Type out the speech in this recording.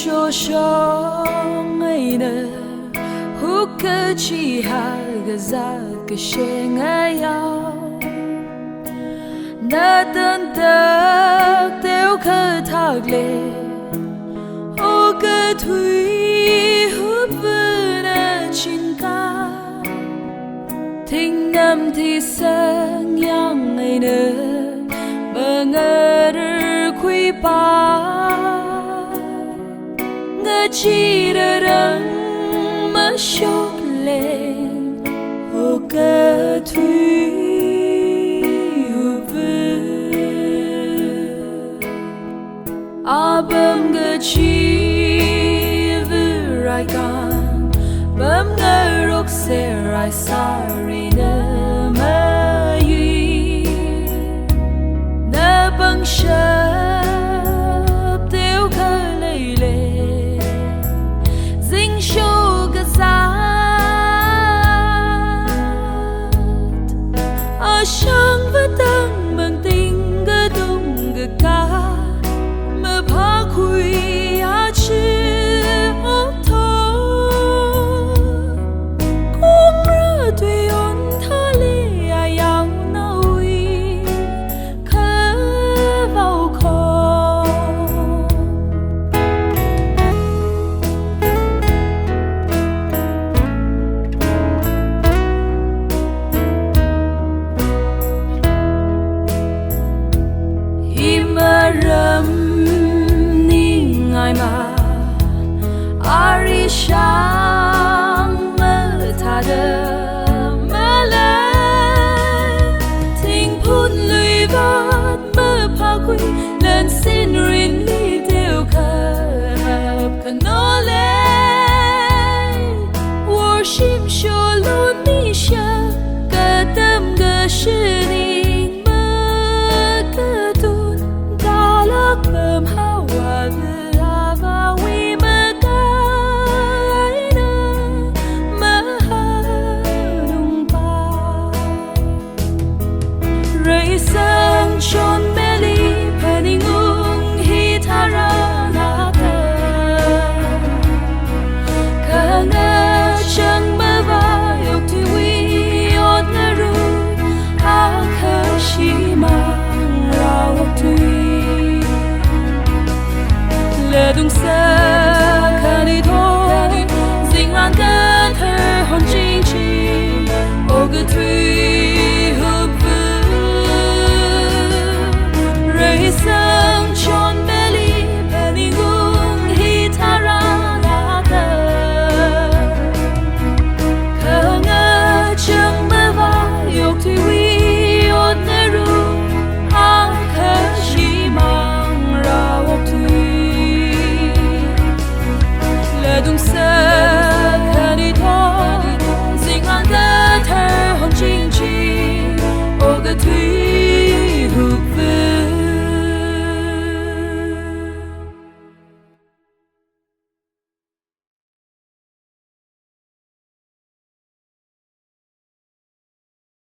sho sho ngay nè hút cơ chi ha ga za cái she ngay ao na tân ta tiêu khơi thác lệ ô cơ thủy hút vơi na chín ca thinh ngâm thì sang yang ngay nè bờ ngơ quy ba ngơ chi đờ đắng mà chốc lên ô cơ thủy bấm ngơ chi vừa rai gan bấm ngơ rốc xe rai sari nơ mơ y nơ băng shấp tiêu khơ lây lệ dinh show gật ở sáng với tăng bằng tình gơ tung gơ ca khui a chi ốc thô cũng rơ tùy ôn tha lì a yao naui khơ vào khô im râm mà ari sáng mơ thà đơ mơ lên thình phun lùi vắt mơ pha quy lần xin rin ly tiêu khập khăn nó lên worship show luôn đi xa cả tâm gơ sư ninh mơ cơ tun ta lắc bơm hao hòa sang chôn belly penny ngung hitara na ta ka nga chang ma va yok ti wi on na ru a ka shi ma ra ok tu le dung sa ka ni tho ding ran kan her hon ching chi o ge tu